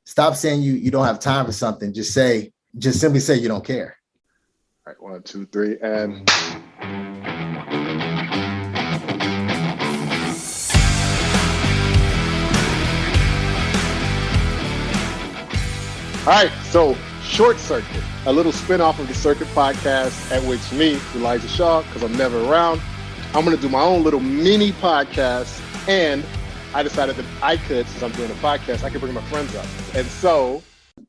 Stop saying you don't have time for something. Just simply say you don't care. All right, 1, 2, 3, and. All right, so Short Circuit, a little spinoff of the Circuit podcast at which me, Elijah Shaw, because I'm never around, I'm going to do my own little mini podcast, and I decided that I could, since I'm doing a podcast, I could bring my friends up. And so...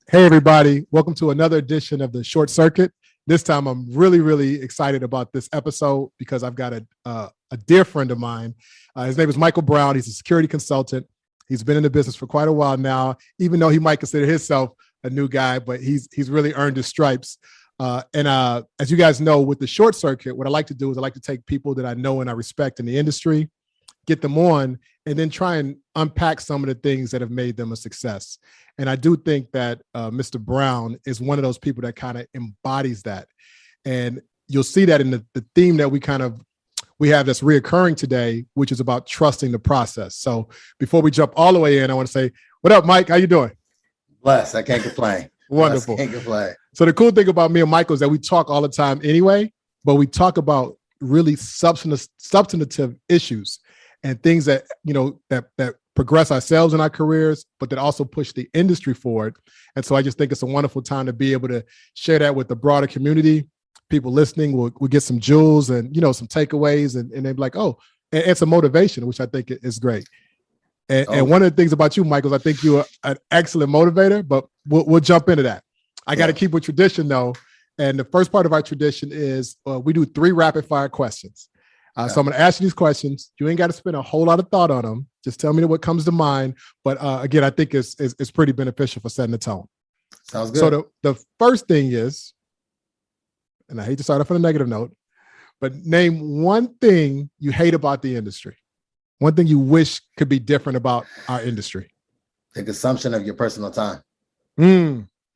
Hey, everybody. Welcome to another edition of the Short Circuit. This time, I'm really, really excited about this episode because I've got a dear friend of mine. His name is Michael Brown. He's a security consultant. He's been in the business for quite a while now, even though he might consider himself a new guy, but he's really earned his stripes. And as you guys know, with the Short Circuit, what I like to do is I like to take people that I know and I respect in the industry, get them on, and then try and unpack some of the things that have made them a success. And I do think that Mr. Brown is one of those people that kind of embodies that. And you'll see that in the theme that we have that's reoccurring today, which is about trusting the process. So before we jump all the way in, I want to say, what up, Mike? How you doing? Blessed. I can't complain. Wonderful. Can't complain. So the cool thing about me and Michael is that we talk all the time anyway, but we talk about really substantive issues and things that, that progress ourselves in our careers, but that also push the industry forward. And so I just think it's a wonderful time to be able to share that with the broader community. People listening will get some jewels and, some takeaways and they'll be like, oh, and some motivation, which I think is great. And one of the things about you, Michael, is I think you're an excellent motivator, but we'll jump into that. I got to keep with tradition though. And the first part of our tradition is we do 3 rapid fire questions. So I'm going to ask you these questions. You ain't got to spend a whole lot of thought on them. Just tell me what comes to mind. But again, I think it's pretty beneficial for setting the tone. Sounds good. So the first thing is, and I hate to start off on a negative note, but name one thing you hate about the industry. One thing you wish could be different about our industry. The consumption of your personal time.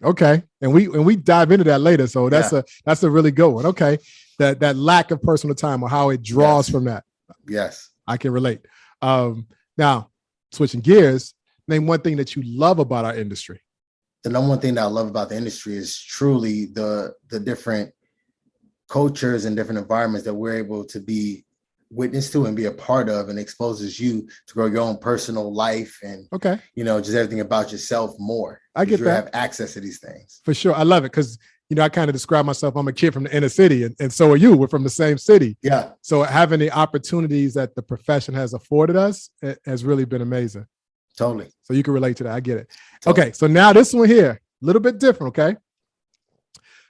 Okay. And we dive into that later. So that's a really good one. Okay. That lack of personal time or how it draws from that. Yes. I can relate. Now, switching gears, name one thing that you love about our industry. The number one thing that I love about the industry is truly the different cultures and different environments that we're able to be witness to and be a part of, and exposes you to grow your own personal life and just everything about yourself more. I get that. You have access to these things. For sure. I love it because I kind of describe myself, I'm a kid from the inner city and so are you. We're from the same city. Yeah. So having the opportunities that the profession has afforded us has really been amazing. Totally. So you can relate to that. I get it. Totally. Okay. So now this one here, a little bit different. Okay.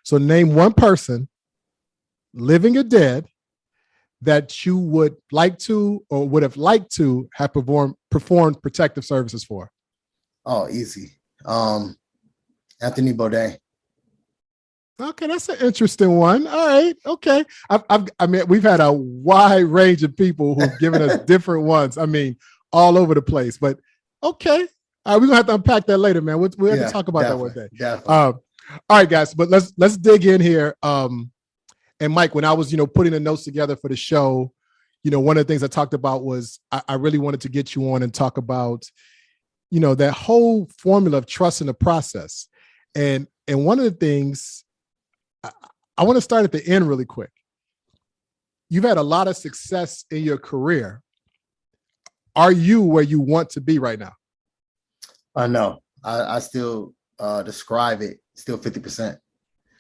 So name one person, living or dead, that you would like to or would have liked to have performed protective services for. Oh, easy. Anthony Bourdain. Okay, that's an interesting one. All right, okay. I mean, we've had a wide range of people who've given us different ones. I mean, all over the place. But okay, all right, we're gonna have to unpack that later, man. We'll have to talk about that one day. Definitely. All right, guys. But let's dig in here. And Mike, when I was putting the notes together for the show, one of the things I talked about was I really wanted to get you on and talk about that whole formula of trust in the process. And one of the things I want to start at the end really quick. You've had a lot of success in your career. Are you where you want to be right now? No, I still describe it still 50%.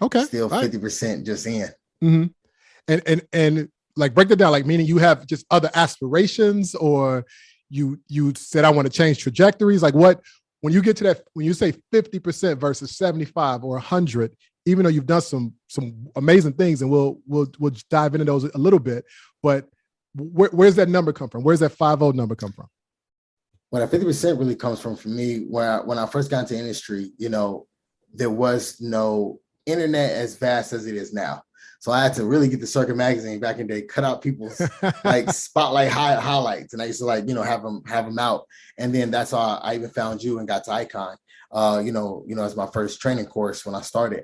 Okay. Still 50% just in. Mm-hmm. And like break that down, like meaning you have just other aspirations, or you said I want to change trajectories. Like what, when you get to that, when you say 50% versus 75 or 100, even though you've done some amazing things, and we'll dive into those a little bit, but where's that number come from? Where's that 50 number come from? Well, that 50% really comes from, for me, when I first got into industry, there was no internet as vast as it is now. So I had to really get the Circuit magazine back in the day, cut out people's like spotlight highlights. And I used to have them out. And then that's how I even found you and got to Icon, as my first training course when I started.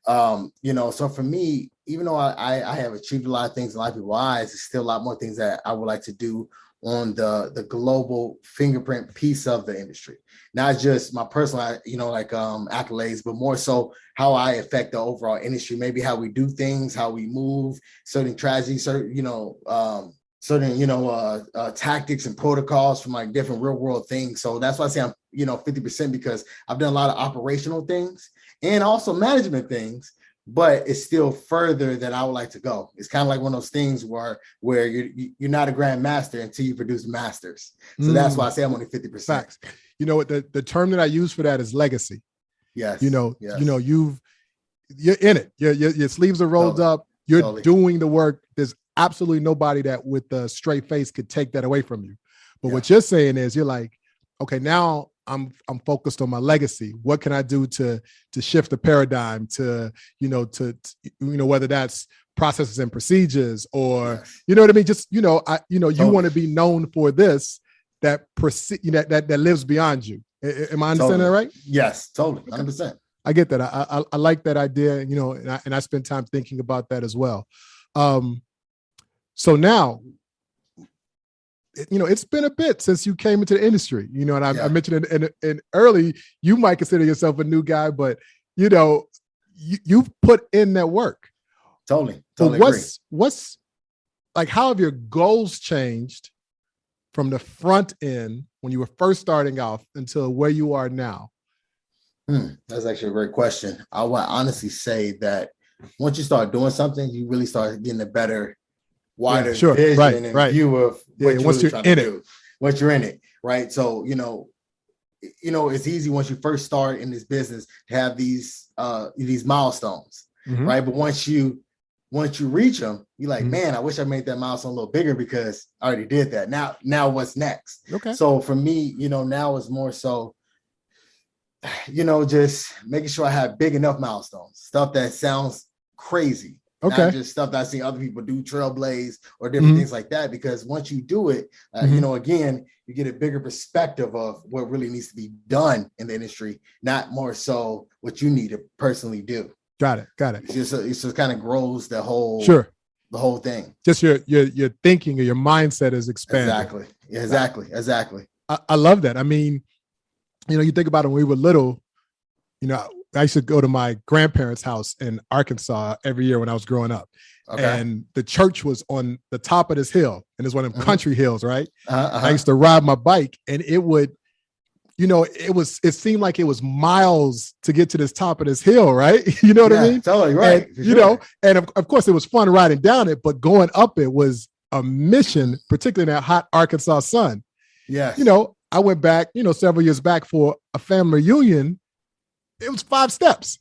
So for me, even though I have achieved a lot of things in a lot of people's eyes, there's still a lot more things that I would like to do, on the global fingerprint piece of the industry, not just my personal, accolades, but more so how I affect the overall industry, maybe how we do things, how we move, certain tragedies, tactics and protocols from like different real world things. So that's why I say I'm, 50%, because I've done a lot of operational things and also management things, but it's still further that I would like to go. It's kind of like one of those things where you're not a grand master until you produce masters. So that's why I say I'm only 50%. Facts. You know what, the term that I use for that is legacy. Yes. You're in it. Your sleeves are rolled up. You're doing the work. There's absolutely nobody that with a straight face could take that away from you. But what you're saying is you're like, okay, now I'm focused on my legacy. What can I do to shift the paradigm to whether that's processes and procedures or, you know what I mean? Just, you want to be known for this, that lives beyond you. Am I understanding that right? Yes, totally. 100%. I get that. I like that idea, and I spend time thinking about that as well. So now, it's been a bit since you came into the industry, and I mentioned in early, you might consider yourself a new guy, but you've put in that work. Totally. What's like, how have your goals changed from the front end when you were first starting off until where you are now? That's actually a great question. I would honestly say that once you start doing something, you really start getting a better, wider vision and view of what you're really trying to do. Once you're in it, right? So, it's easy once you first start in this business to have these milestones, right? But once you reach them, you're like, man, I wish I made that milestone a little bigger because I already did that. Now what's next? Okay. So for me, now it's more so, just making sure I have big enough milestones, stuff that sounds crazy. Okay. Not just stuff that I see other people do, trailblaze or different things like that. Because once you do it, again, you get a bigger perspective of what really needs to be done in the industry, not more so what you need to personally do. Got it. It just kind of grows the whole thing. Just your thinking or your mindset is expanding. Exactly. I love that. I mean, you think about it when we were little, I used to go to my grandparents' house in Arkansas every year when I was growing up. Okay. And the church was on the top of this hill, and it's one of them country hills, right? I used to ride my bike, and it would, it seemed like it was miles to get to this top of this hill, right? You know what I mean? Totally right. And, and of course it was fun riding down it, but going up it was a mission, particularly in that hot Arkansas sun. Yeah. I went back, several years back for a family reunion. It was 5 steps.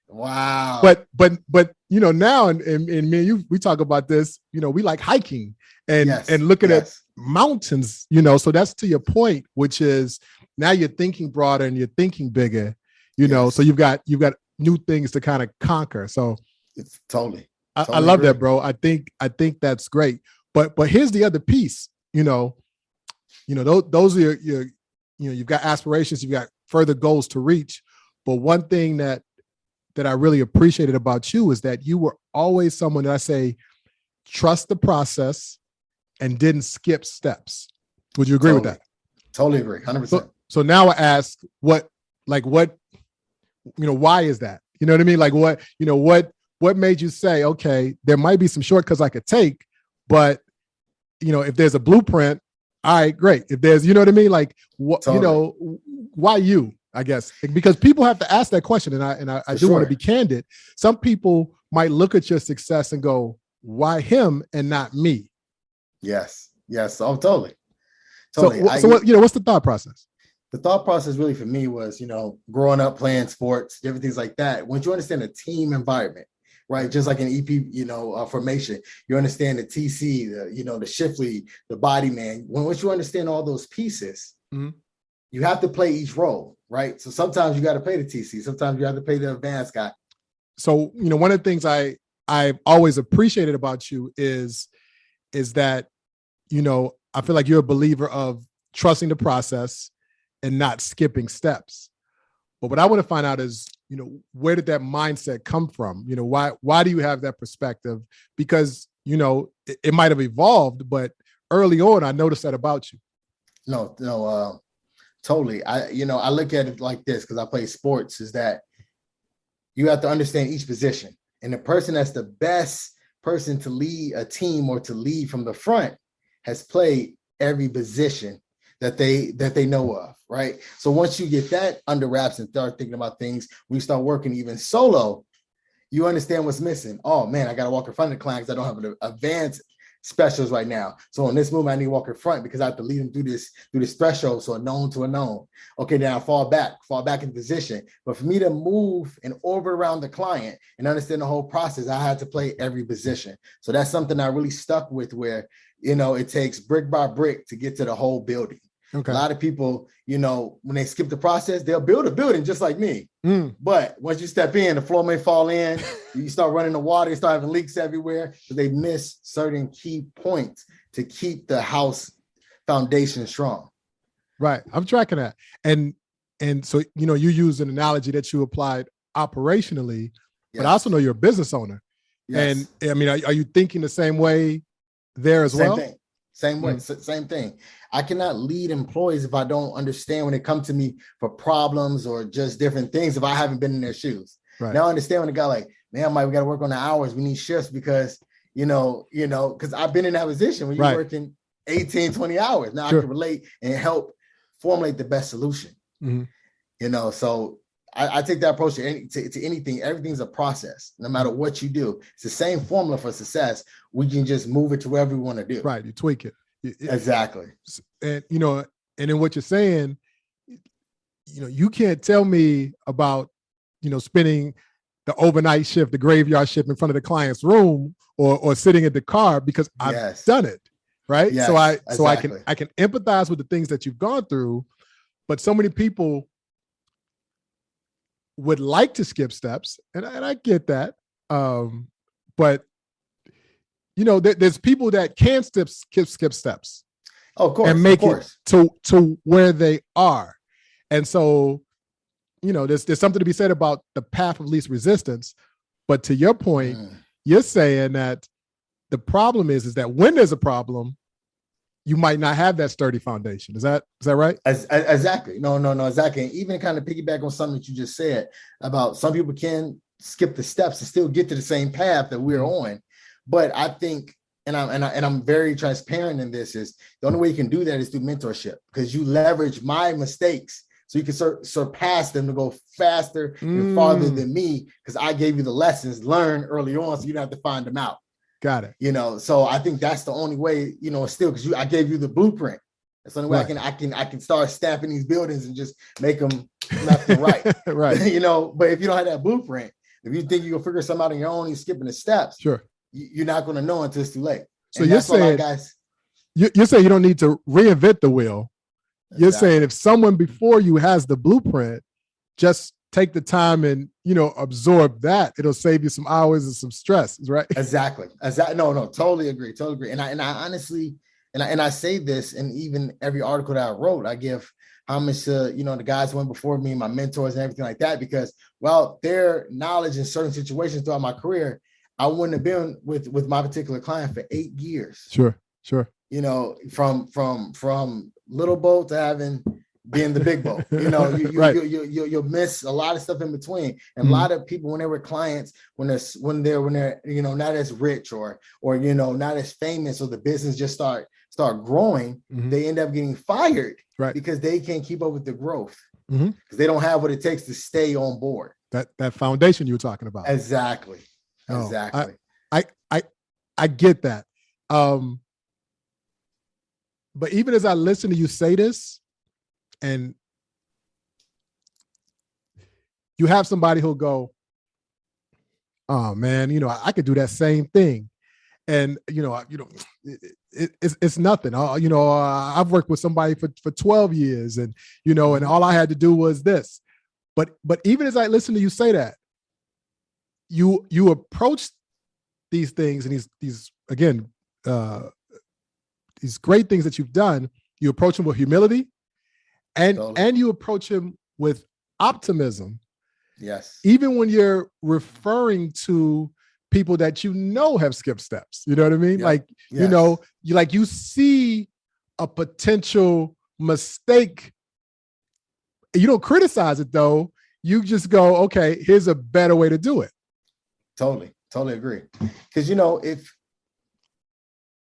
Wow. But now and me and you, we talk about this, we like hiking and looking at mountains, so that's to your point, which is now you're thinking broader and you're thinking bigger, so you've got new things to kind of conquer. So it's totally I love that, bro. I think that's great. But here's the other piece, those are your you've got aspirations, you've got further goals to reach. But one thing that I really appreciated about you is that you were always someone that I say, trust the process and didn't skip steps. Would you agree with that? Totally agree. 100%. So now I ask why is that? You know what I mean? Like what made you say, okay, there might be some shortcuts I could take, but if there's a blueprint, all right, great. If there's, you know what I mean? Like what, why you? I guess because people have to ask that question, and I do want to be candid. Some people might look at your success and go, "Why him and not me?" Yes. Oh, totally. So what's the thought process? The thought process really for me was, growing up playing sports, different things like that. Once you understand the team environment, right? Just like an EP, formation, you understand the TC, the shift lead, the body man. Once you understand all those pieces. You have to play each role, right? So sometimes you got to play the TC. Sometimes you have to play the advanced guy. So, one of the things I've always appreciated about you is that, I feel like you're a believer of trusting the process and not skipping steps. But what I want to find out is, where did that mindset come from? Why do you have that perspective? Because, it might have evolved, but early on, I noticed that about you. No, totally. I look at it like this because I play sports, is that you have to understand each position. And the person that's the best person to lead a team or to lead from the front has played every position that they know of, right? So once you get that under wraps and start thinking about things, we start working even solo, you understand what's missing. Oh man, I got to walk in front of the client because I don't have an advanced specials right now. So in this movement, I need to walk in front because I have to lead them through this threshold. So a known to a known. Okay, then I fall back in position. But for me to move and orbit around the client and understand the whole process, I had to play every position. So that's something I really stuck with, where, it takes brick by brick to get to the whole building. Okay. A lot of people, when they skip the process, they'll build a building just like me. But once you step in, the floor may fall in, you start running the water, you start having leaks everywhere because they miss certain key points to keep the house foundation strong. Right. I'm tracking that. And so, you use an analogy that you applied operationally, but I also know you're a business owner. Yes. And I mean, are you thinking the same way there as well? Same way, same thing. I cannot lead employees if I don't understand when they come to me for problems or just different things, if I haven't been in their shoes. Right. Now I understand when the guy like, man, Mike, we got to work on the hours. We need shifts because, because I've been in that position when you're working 18, 20 hours. Now I can relate and help formulate the best solution. So I take that approach to anything. Everything's a process. No matter what you do, it's the same formula for success. We can just move it to wherever we want to do. Right. You tweak it. Exactly. And, and in what you're saying, you can't tell me about, spending the overnight shift, the graveyard shift in front of the client's room or sitting in the car because I've done it. Right. Yes, so I can empathize with the things that you've gone through, but so many people would like to skip steps, and I get that. But there's people that can skip steps. Oh, of course, and make it to where they are. And so, there's something to be said about the path of least resistance. But to your point, you're saying that the problem is that when there's a problem, you might not have that sturdy foundation. Is that right? Exactly. No, exactly. And even kind of piggyback on something that you just said about some people can skip the steps and still get to the same path that we're on. But I think, and I'm very transparent in this, is the only way you can do that is through mentorship, because you leverage my mistakes so you can surpass them to go faster and farther than me, because I gave you the lessons learned early on, so you don't have to find them out. Got it. So I think that's the only way, still, because I gave you the blueprint. That's the only way I can start stamping these buildings and just make them left and right. Right. But if you don't have that blueprint, if you think you can figure something out on your own, you're skipping the steps. Sure. You're not going to know until it's too late. So you're saying, you're saying you don't need to reinvent the wheel. You're saying if someone before you has the blueprint, just take the time and, absorb that. It'll save you some hours and some stress, right? Exactly. No, totally agree. And I honestly, and I say this in even every article that I wrote, I give homage to, the guys who went before me, my mentors and everything like that, because their knowledge in certain situations throughout my career, I wouldn't have been with my particular client for 8 years. Sure. From little boat to being the big boat. You'll miss a lot of stuff in between. And a lot of people, when they were clients, when they're not as rich or not as famous, or the business just start growing, they end up getting fired because they can't keep up with the growth, because they don't have what it takes to stay on board. That foundation you were talking about. Exactly. I get that. But even as I listen to you say this, and you have somebody who'll go, oh man, I could do that same thing. And, it's nothing. I've worked with somebody for 12 years and, and all I had to do was this. But even as I listen to you say that, you approach these things and these again, these great things that you've done, you approach them with humility and you approach them with optimism. Yes. Even when you're referring to people that have skipped steps. You know what I mean? Yep. Like, Yes. you see a potential mistake. You don't criticize it though. You just go, okay, here's a better way to do it. Totally agree. Because, if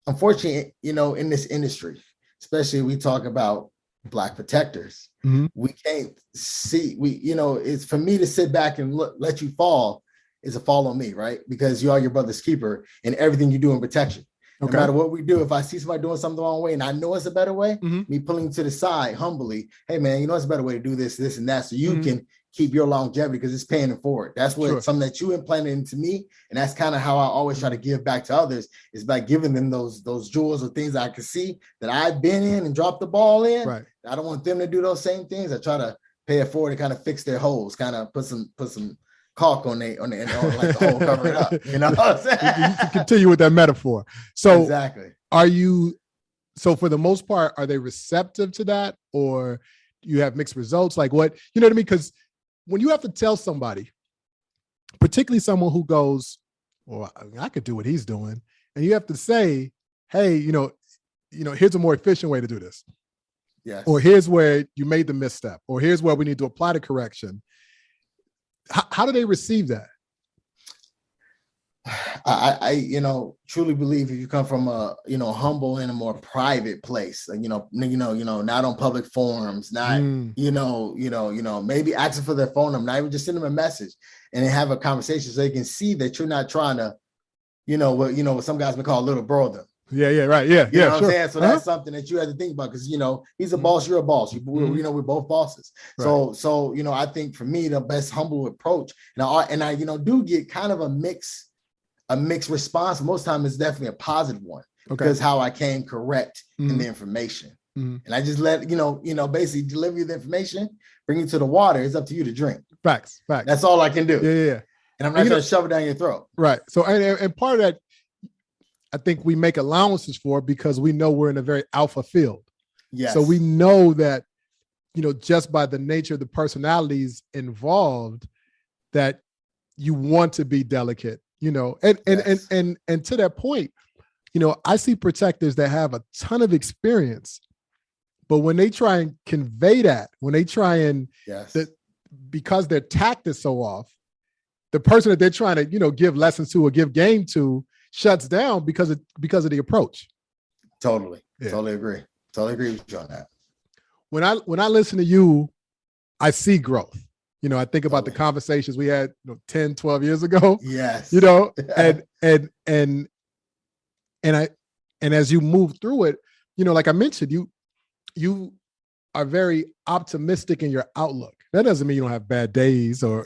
unfortunately, in this industry, especially we talk about Black protectors, we can't see, it's for me to sit back and let you fall is a fall on me, right? Because you are your brother's keeper in everything you do in protection. No matter what we do, if I see somebody doing something the wrong way and I know it's a better way, me pulling to the side humbly, hey man, it's a better way to do this, this, and that, so you can keep your longevity because it's paying it forward. That's what something that you implanted into me, and that's kind of how I always try to give back to others, is by giving them those jewels or things I can see that I've been in and dropped the ball in. Right. I don't want them to do those same things. I try to pay it forward and kind of fix their holes, kind of put some caulk on like the hole, cover it up. You know what I'm saying? You continue with that metaphor. So exactly. So for the most part, are they receptive to that, or you have mixed results? Like what, you know what I mean? Because when you have to tell somebody, particularly someone who goes, well, I could do what he's doing, and you have to say, hey, here's a more efficient way to do this. Yes. Or here's where you made the misstep, or here's where we need to apply the correction. How do they receive that? I truly believe if you come from a humble and a more private place, not on public forums, not maybe asking for their phone number, not even just send them a message and then have a conversation so they can see that you're not trying to, what some guys may call a little brother. Yeah, right. Yeah, you know what sure. I'm saying? So that's something that you have to think about, because he's a boss, you're a boss. We're both bosses. Right. So I think for me the best humble approach, and I do get kind of a mixed response. Most time it's definitely a positive one, because how I came correct in the information, and I just let basically deliver you the information, bring you to the water. It's up to you to drink. Facts. That's all I can do. Yeah. And I'm not going to shove it down your throat. Right. So and part of that, I think we make allowances for, because we know we're in a very alpha field. Yes. So we know that, just by the nature of the personalities involved, that you want to be delicate, and to that point, I see protectors that have a ton of experience, but when they try and convey that, when they try and because their tact is so off, the person that they're trying to, give lessons to or give game to shuts down because of the approach. Totally agree with you on that. When I listen to you, I see growth. I think about the conversations we had 10, 12 years ago. Yes. And as you move through it, like I mentioned, you are very optimistic in your outlook. That doesn't mean you don't have bad days, or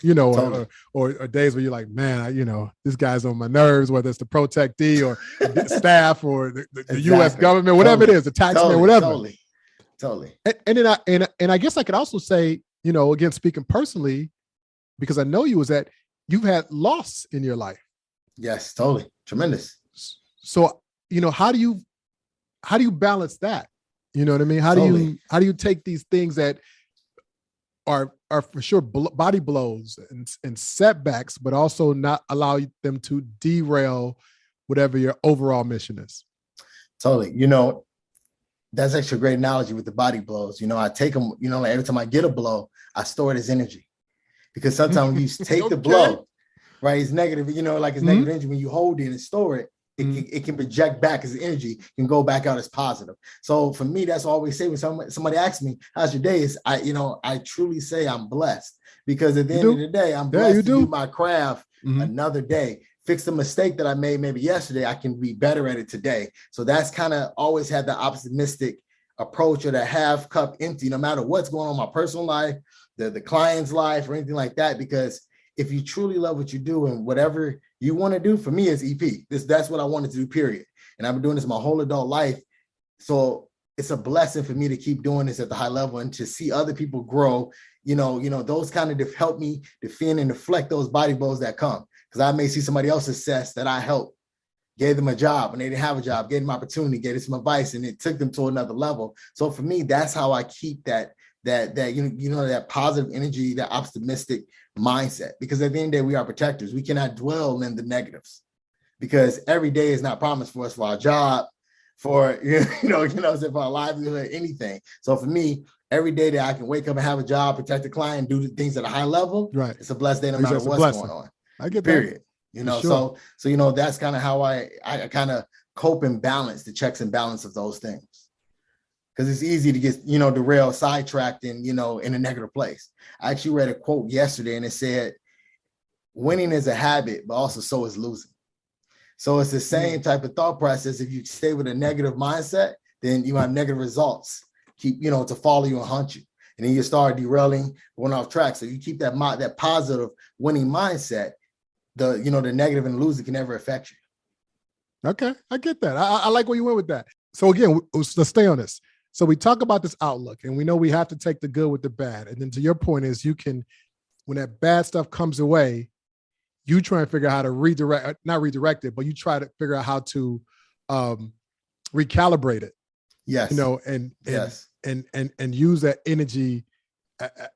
or days where you're like, man, this guy's on my nerves, whether it's the protectee or the staff or the U.S. government, whatever it is, the taxman, whatever. Totally. And I guess I could also say, again, speaking personally, because I know you, is that you've had loss in your life. Yes, totally. Tremendous. So, how do you balance that? You know what I mean? How do you take these things that are for sure body blows and setbacks, but also not allow them to derail whatever your overall mission is? Totally. That's actually a great analogy with the body blows. I take them, like every time I get a blow, I store it as energy, because sometimes when you take the blow, right, it's negative, like it's negative energy. When you hold it and store it, it can project back as energy, can go back out as positive. So for me, that's what I always say when somebody asks me, how's your day? Is I truly say I'm blessed, because at the end of the day, I'm blessed to do my craft another day. Fix the mistake that I made maybe yesterday, I can be better at it today. So that's kind of always had the optimistic approach, or the half cup empty, no matter what's going on in my personal life, the client's life, or anything like that. Because if you truly love what you do and whatever you want to do, for me it's EP. That's what I wanted to do, period. And I've been doing this my whole adult life. So it's a blessing for me to keep doing this at the high level and to see other people grow. Those kind of help me defend and deflect those body blows that come. Because I may see somebody else's success that I helped, gave them a job and they didn't have a job, gave them opportunity, gave them some advice, and it took them to another level. So for me, that's how I keep that that positive energy, that optimistic mindset. Because at the end of the day, we are protectors. We cannot dwell in the negatives because every day is not promised for us for our job, for for our livelihood, anything. So for me, every day that I can wake up and have a job, protect the client, do the things at a high level, right? It's a blessed day no matter what's going on. I get period. That. Sure. So that's kind of how I kind of cope and balance the checks and balance of those things. Because it's easy to get, derailed, sidetracked, and, in a negative place. I actually read a quote yesterday and it said, winning is a habit, but also so is losing. So it's the same type of thought process. If you stay with a negative mindset, then you have negative results to follow you and hunt you. And then you start derailing, going off track. So you keep that positive winning mindset, the negative and losing can never affect you. Okay, I get that. I like where you went with that. So again, let's stay on this. So we talk about this outlook and we know we have to take the good with the bad. And then to your point is you can, when that bad stuff comes away, you try and figure out how to not redirect it, but you try to figure out how to recalibrate it. Yes. And use that energy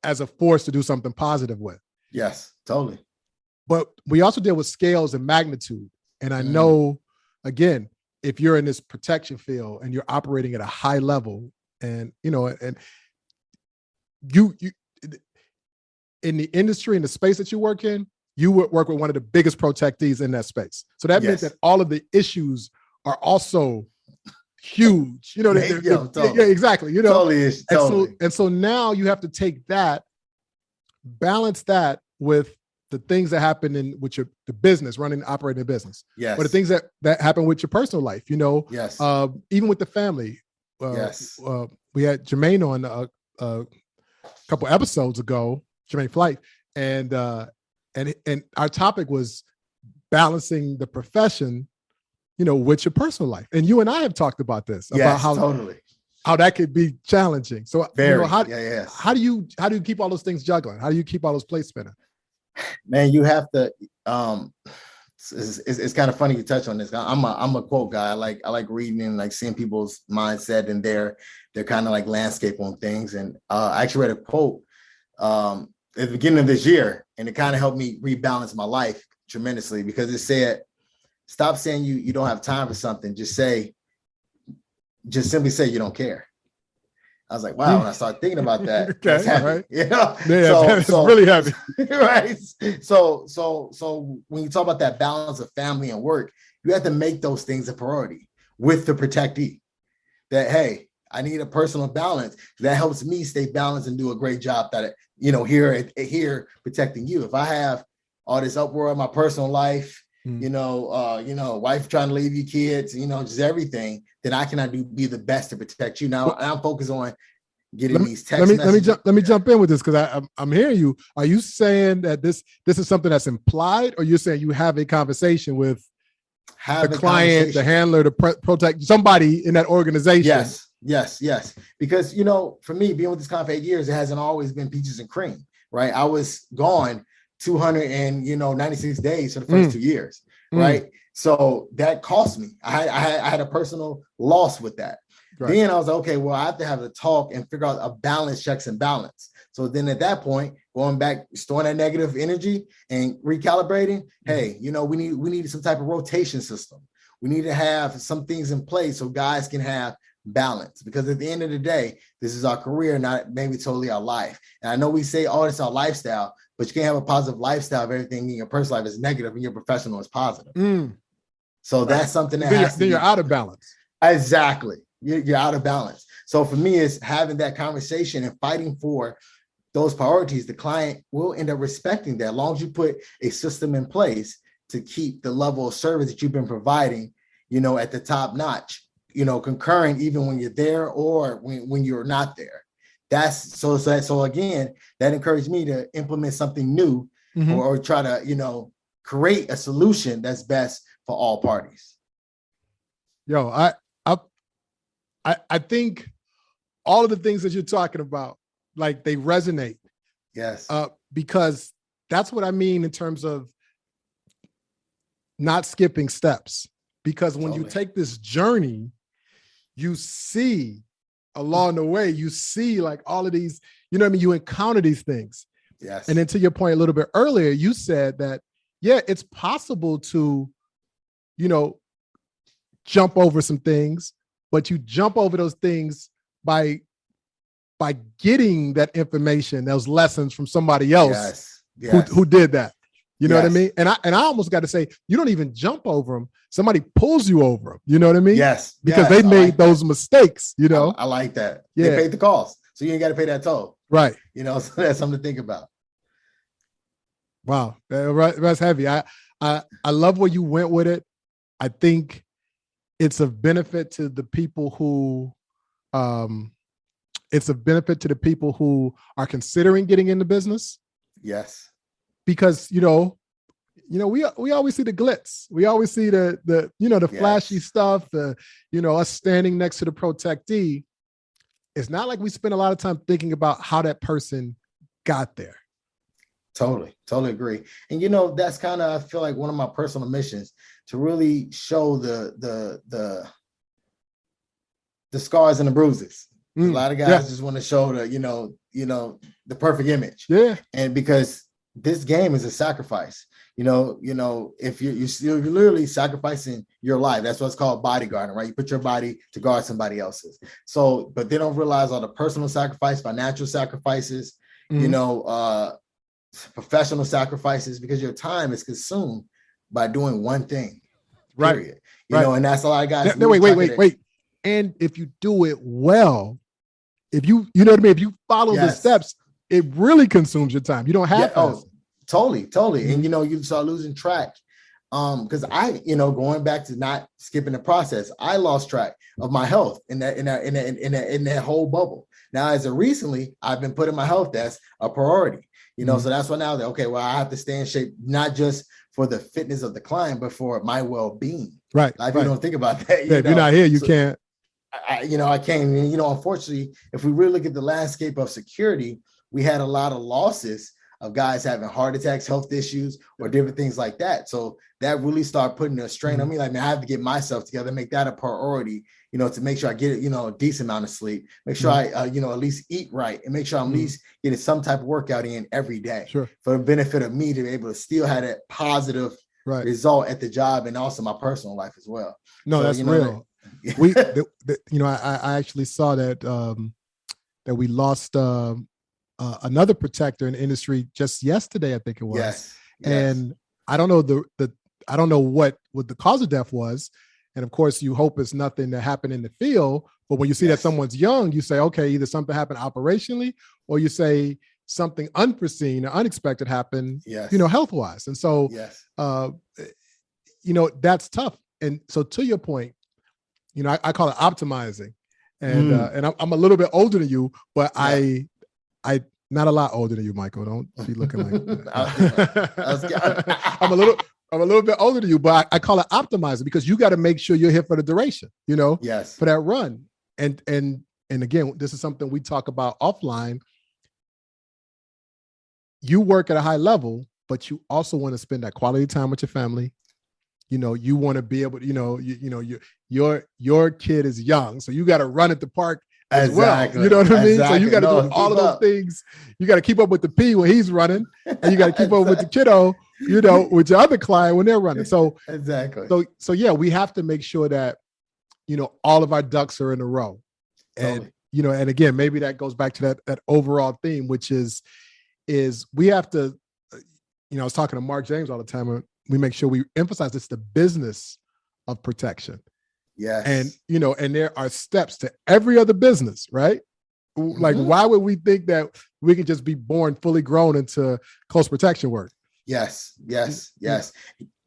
as a force to do something positive with. Yes, totally. But we also deal with scales and magnitude. And I know, again, if you're in this protection field and you're operating at a high level and you in the industry, in the space that you work in, you would work with one of the biggest protectees in that space. So that means that all of the issues are also huge. Totally. Yeah, exactly. Totally. And so now you have to take that, balance that with the things that happen with the business, operating a business. Yes. Or the things that happen with your personal life, Yes. Even with the family. Yes. We had Jermaine on a couple episodes ago, Jermaine Flight, and our topic was balancing the profession, with your personal life. And you and I have talked about this, about how that could be challenging. So how do you keep all those things juggling? How do you keep all those plates spinning? Man, you have to. It's kind of funny you touch on this. I'm a quote guy. I like reading and like seeing people's mindset and their kind of like landscape on things. And I actually read a quote at the beginning of this year, and it kind of helped me rebalance my life tremendously because it said, "Stop saying you don't have time for something. Just simply say you don't care." I was like, wow, when I started thinking about that, okay, that's heavy, right. It's really heavy. Right. So when you talk about that balance of family and work, you have to make those things a priority with the protectee. That, hey, I need a personal balance. That helps me stay balanced and do a great job here protecting you. If I have all this uproar in my personal life, wife trying to leave you, kids, just everything, then I cannot be the best to protect you. Now I'm focused on getting these text messages. Let me jump in with this because I'm hearing you. Are you saying that this is something that's implied, or you're saying you have a conversation with the client, the handler, to protect somebody in that organization? Yes. Because, for me, being with this company for 8 years, it hasn't always been peaches and cream, right? I was gone 296 days for the first 2 years, right? So that cost me. I had a personal loss with that. Right. Then I was like, okay, well, I have to have a talk and figure out a balance, checks and balance. So then at that point, going back, storing that negative energy and recalibrating, hey, we need some type of rotation system. We need to have some things in place so guys can have balance, because at the end of the day, this is our career, not maybe totally our life. And I know we say, oh, it's our lifestyle, but you can't have a positive lifestyle if everything in your personal life is negative and your professional is positive. So that's something that you're out of balance. Exactly. You're out of balance. So for me, it's having that conversation and fighting for those priorities. The client will end up respecting that as long as you put a system in place to keep the level of service that you've been providing, at the top notch, concurrent even when you're there or when you're not there. That's so again, that encouraged me to implement something new or try to, create a solution that's best for all parties. Yo, I think all of the things that you're talking about, like, they resonate. Yes. Because that's what I mean in terms of not skipping steps. Because when you take this journey, you see along the way, you see like all of these, you know what I mean? You encounter these things. Yes. And then to your point a little bit earlier, you said that, yeah, it's possible to, you know, jump over some things, but you jump over those things by getting that information, those lessons from somebody else who did that. You know what I mean? And I almost got to say, you don't even jump over them. Somebody pulls you over them. You know what I mean? Yes. Because they made those mistakes, you know? I like that. Yeah. They paid the cost. So you ain't got to pay that toll. Right. You know, so that's something to think about. Wow. That's heavy. I love where you went with it. I think it's a benefit to the people who, are considering getting into business. Yes. Because, you know, we always see the glitz. We always see the flashy stuff, us standing next to the protectee. It's not like we spend a lot of time thinking about how that person got there. Totally agree. And, you know, that's kind of, I feel like one of my personal missions to really show the scars and the bruises. A lot of guys just want to show the perfect image. Yeah. And because this game is a sacrifice, if you're literally sacrificing your life. That's what's called bodyguarding, right? You put your body to guard somebody else's. So, but they don't realize all the personal sacrifice, financial sacrifices, professional sacrifices, because your time is consumed by doing one thing. Period. Right. And that's a lot of guys. Wait. And if you do it well, if you know what I mean, if you follow the steps, it really consumes your time. You don't have to. Totally. And you start losing track. Because going back to not skipping the process, I lost track of my health in that whole bubble. Now, as of recently, I've been putting my health as a priority. So that's why now I have to stay in shape, not just for the fitness of the client, but for my well-being. Right. If you don't think about that, if you're not here, you can't. I can't. Unfortunately, if we really look at the landscape of security, we had a lot of losses of guys having heart attacks, health issues, or different things like that. So that really started putting a strain on me. Like, man, I have to get myself together, make that a priority, to make sure I get a decent amount of sleep, make sure I, at least eat right, and make sure I'm at least getting some type of workout in every day for the benefit of me to be able to still have that positive result at the job and also my personal life as well. No, so, that's real. I actually saw that that we lost another protector in the industry just yesterday, I think it was. Yes. And I don't know I don't know what the cause of death was. And of course, you hope it's nothing that happened in the field. But when you see that someone's young, you say, okay, either something happened operationally, or you say something unforeseen or unexpected happened, health-wise. And so, that's tough. And so, to your point, I call it optimizing. And and I'm a little bit older than you, but I not a lot older than you, Michael. Don't be looking like that. I'm a little bit older than you, but I call it optimizing, because you got to make sure you're here for the duration, for that run. And again, this is something we talk about offline. You work at a high level, but you also want to spend that quality time with your family. You want to be able to, your kid is young, so you got to run at the park as well. You know what I mean? So you got to do all of those things. You got to keep up with the P when he's running, and you got to keep up with the kiddo, with your other client when they're running. So So yeah, we have to make sure that, all of our ducks are in a row. And, and again, maybe that goes back to that overall theme, which is we have to, I was talking to Mark James all the time, and we make sure we emphasize it's the business of protection. Yes. And, and there are steps to every other business, right? Like, why would we think that we can just be born fully grown into close protection work? Yes. That's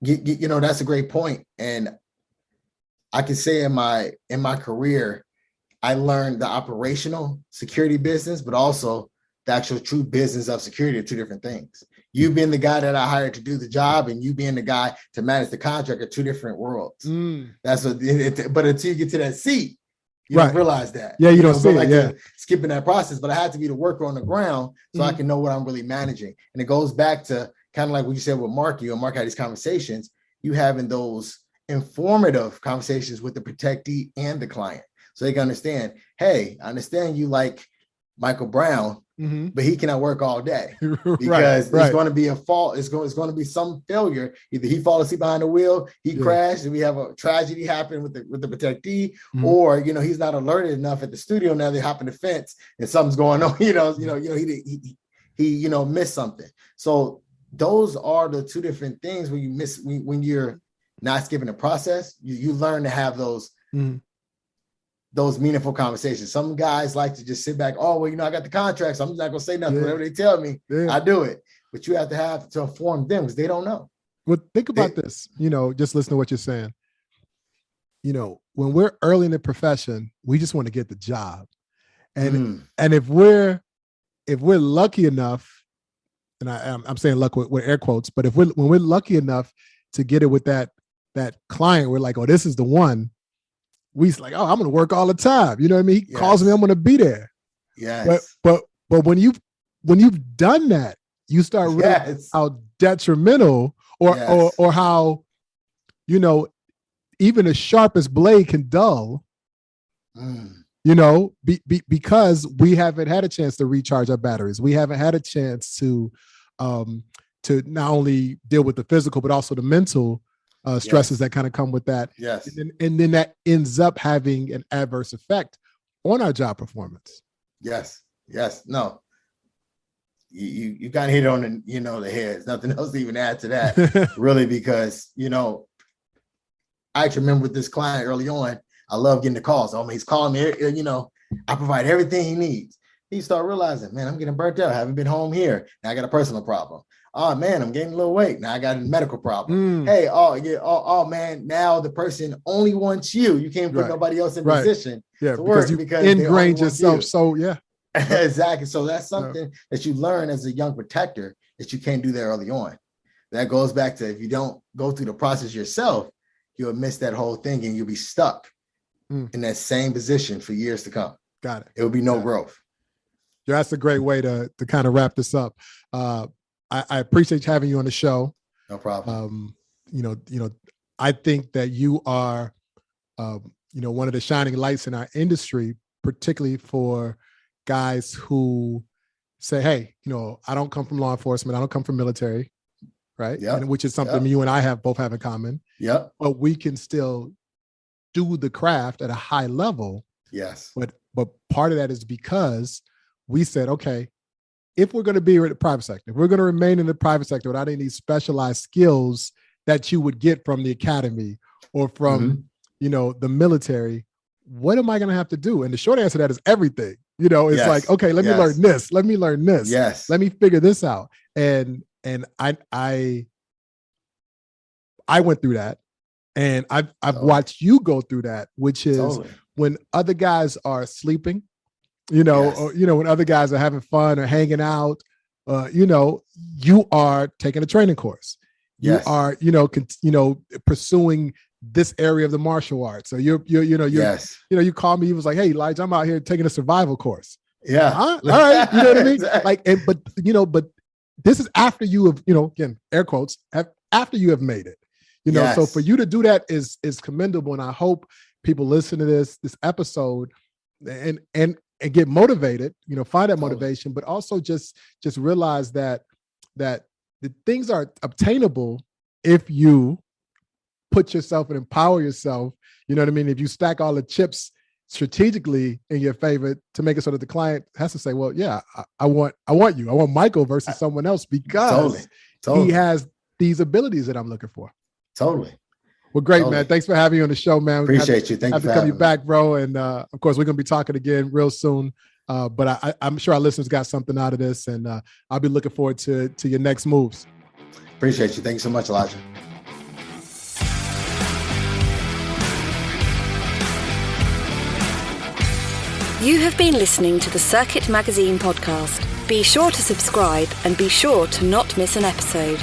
a great point. And I can say in my career, I learned the operational security business, but also the actual true business of security are two different things. You being the guy that I hired to do the job, and you being the guy to manage the contract, are two different worlds. That's but until you get to that seat, you don't realize that. Yeah, you don't see it. Skipping that process, but I had to be the worker on the ground so I can know what I'm really managing. And it goes back to kind of like what you said with Mark. Mark had these conversations, you having those informative conversations with the protectee and the client. So they can understand, hey, I understand you like Michael Brown, but he cannot work all day because it's going to be a fault. It's going to be some failure. Either he fall asleep behind the wheel, he crashed, and we have a tragedy happen with the protectee, or he's not alerted enough at the studio. Now they hop in the fence and something's going on. He missed something. So those are the two different things when you miss when you're not skipping the process. You learn to have those meaningful conversations. Some guys like to just sit back. Oh, well, I got the contract, so I'm just not gonna say nothing. Whatever they tell me, I do it. But you have to inform them because they don't know. Well, think about this. Just listen to what you're saying. When we're early in the profession, we just want to get the job, and if we're lucky enough, and I'm saying luck with air quotes, but when we're lucky enough to get it with that client, we're like, oh, this is the one. We's like, oh, I'm gonna work all the time. You know what I mean? He calls me, I'm gonna be there. Yes. But when you've done that, you start realizing how detrimental or how even the sharpest blade can dull. Because we haven't had a chance to recharge our batteries. We haven't had a chance to not only deal with the physical but also the mental stresses that kind of come with that. Yes. And then that ends up having an adverse effect on our job performance. Yes. No. You kind of hit on the head. There's nothing else to even add to that, really, because I actually remember with this client early on, I love getting the calls. Oh, man, he's calling me, I provide everything he needs. He started realizing, man, I'm getting burnt out. I haven't been home here. Now I got a personal problem. Oh man, I'm gaining a little weight. Now I got a medical problem. Hey, oh man, now the person only wants you. You can't put nobody else in position to work because you ingrained yourself. So exactly. So that's something that you learn as a young protector that you can't do that early on. That goes back to, if you don't go through the process yourself, you'll miss that whole thing and you'll be stuck in that same position for years to come. Got it. It will be no growth. Yeah, that's a great way to kind of wrap this up. I appreciate having you on the show. No problem. I think that you are, one of the shining lights in our industry, particularly for guys who say, hey, I don't come from law enforcement. I don't come from military, right? Yeah. Which is something you and I both have in common. Yeah. But we can still do the craft at a high level. Yes. But part of that is because we said, okay, if we're going to be in the private sector, if we're going to remain in the private sector without any specialized skills that you would get from the academy or from, the military, what am I going to have to do? And the short answer to that is everything. It's like, okay, let me learn this. Let me learn this. Yes. Let me figure this out. And I went through that, and I've watched you go through that, which is when other guys are sleeping, or, when other guys are having fun or hanging out, you are taking a training course. You are, pursuing this area of the martial arts. So you call me, he was like, hey, Elijah, I'm out here taking a survival course. Yeah. All right. You know what I mean? Exactly. But this is after you have, again, air quotes, after you have made it, so for you to do that is commendable. And I hope people listen to this episode and get motivated, find that motivation, but also just realize that the things are obtainable if you put yourself and empower yourself. You know what I mean? If you stack all the chips strategically in your favor to make it so that the client has to say, well, yeah, I want you. I want Michael versus someone else because he has these abilities that I'm looking for. Totally. Well, great, man. Thanks for having you on the show, man. Appreciate you. Thank you for having me back, bro. And of course, we're going to be talking again real soon. But I'm sure our listeners got something out of this, and I'll be looking forward to your next moves. Appreciate you. Thank you so much, Elijah. You have been listening to the Circuit Magazine podcast. Be sure to subscribe and be sure to not miss an episode.